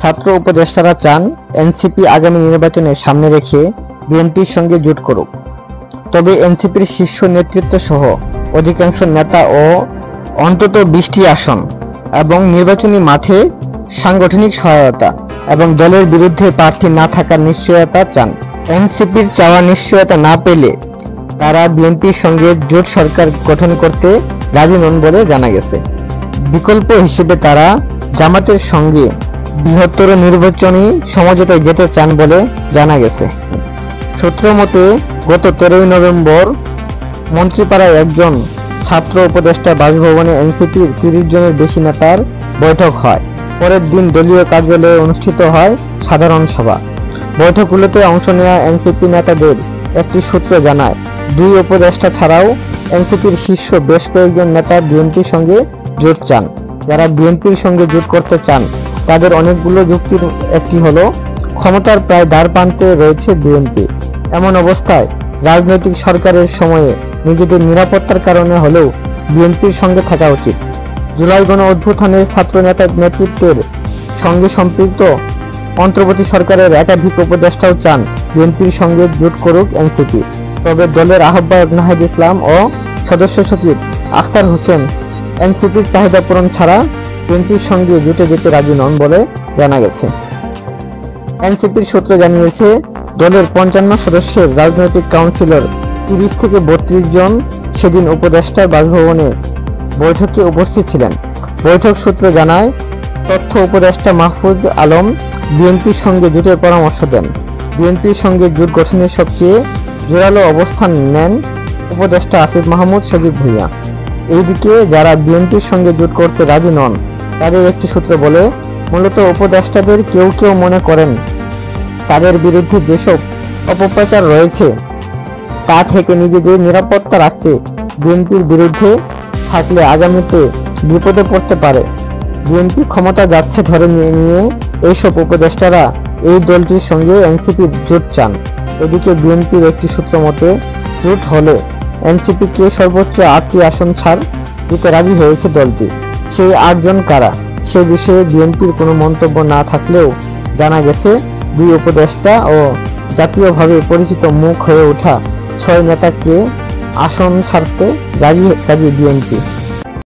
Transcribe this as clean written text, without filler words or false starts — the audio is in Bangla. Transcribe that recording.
ছাত্র উপদেষ্টারা চান এনসিপি আগামী নির্বাচনে সামনে রেখে বিএনপির সঙ্গে জোট করুক। তবে এনসিপির শীর্ষ নেতৃত্ব সহ অধিকাংশ নেতা ও অন্তত 20টি আসন এবং নির্বাচনী মাঠে সাংগঠনিক সহায়তা এবং দলের বিরুদ্ধে প্রার্থী না থাকার নিশ্চয়তা চান। এনসিপির চাওয়া নিশ্চয়তা না পেলে তারা বিএনপির সঙ্গে জোট সরকার গঠন করতে রাজি নন বলে জানা গেছে। বিকল্প হিসেবে তারা জামাতের সঙ্গে বৃহত্তর নির্বাচনী সমঝোতায় যেতে চান বলে জানা গেছে। সূত্র মতে গত 13 নভেম্বর মন্ত্রীপাড়ায় একজন ছাত্র উপদেষ্টা বাসভবনে এনসিপির 30 জনের বেশি নেতার বৈঠক হয়। পরের দিন দলীয় কার্যালয়ে অনুষ্ঠিত হয় সাধারণ সভা। বৈঠকগুলোতে অংশ নেওয়া এনসিপি নেতাদের একটি সূত্র জানায়, 2 উপদেষ্টা ছাড়াও এনসিপির শীর্ষ বেশ কয়েকজন নেতা বিএনপির সঙ্গে জোট চান। যারা বিএনপির সঙ্গে জোট করতে চান তাদের অনেকগুলো যুক্তির একটি হলো ক্ষমতার প্রায় দ্বারপ্রান্তে রয়েছে বিএনপি। এমন অবস্থায় রাজনৈতিক সরকারের সময়ে নিজেদের নিরাপত্তার কারণে হলেও বিএনপির সঙ্গে থাকা উচিত। জুলাই গণ অভ্যুত্থানে ছাত্র নেতার নেতৃত্বের সঙ্গে সম্পৃক্ত অন্তর্বর্তী সরকারের একাধিক উপদেষ্টাও চান বিএনপির সঙ্গে জোট করুক এনসিপি। তবে দলের আহ্বায়ক নাহিদ ইসলাম ও সদস্য সচিব আখতার হোসেন এনসিপির চাহিদা পূরণ ছাড়া বিএনপির সঙ্গে জোটে যেতে রাজি নন বলে জানা গেছে। এনসিপির সূত্র জানিয়েছে, দলের 55 সদস্যের রাজনৈতিক কাউন্সিলর 30 থেকে 32 জন সেদিন উপদেষ্টার বাসভবনে বৈঠকে উপস্থিত ছিলেন। বৈঠক সূত্র জানায়, তথ্য উপদেষ্টা মাহফুজ আলম বিএনপির সঙ্গে জোটের পরামর্শ দেন। বিএনপির সঙ্গে জোট গঠনের সবচেয়ে জোরালো অবস্থান নেন উপদেষ্টা আসিফ মাহমুদ সজীব ভুঁইয়া। এইদিকে যারা বিএনপির সঙ্গে জোট করতে রাজি নন তাদের একটি সূত্র বলে, মূলত উপদেষ্টাদের কেউ কেউ মনে করেন তাদের বিরুদ্ধে যেসব অপপ্রচার রয়েছে তা থেকে নিজেদের নিরাপত্তা রাখতে বিএনপির বিরুদ্ধে থাকলে আগামীতে বিপদে পড়তে পারে। বিএনপি ক্ষমতা যাচ্ছে ধরে নিয়ে এইসব উপদেষ্টারা এই দলটির সঙ্গে এনসিপির জোট চান। এদিকে বিএনপির একটি সূত্র মতে, জোট হলে এনসিপিকে সর্বোচ্চ 8টি আসন ছাড় দিতে রাজি হয়েছে দলটি। সেই 8 জন কারা সে বিষয়ে বিএনপির কোনো মন্তব্য না থাকলেও জানা গেছে 2 উপদেষ্টা ও জাতীয়ভাবে পরিচিত মুখ হয়ে ওঠা 6 নেতাকে আসন ছাড়তে রাজি বিএনপি।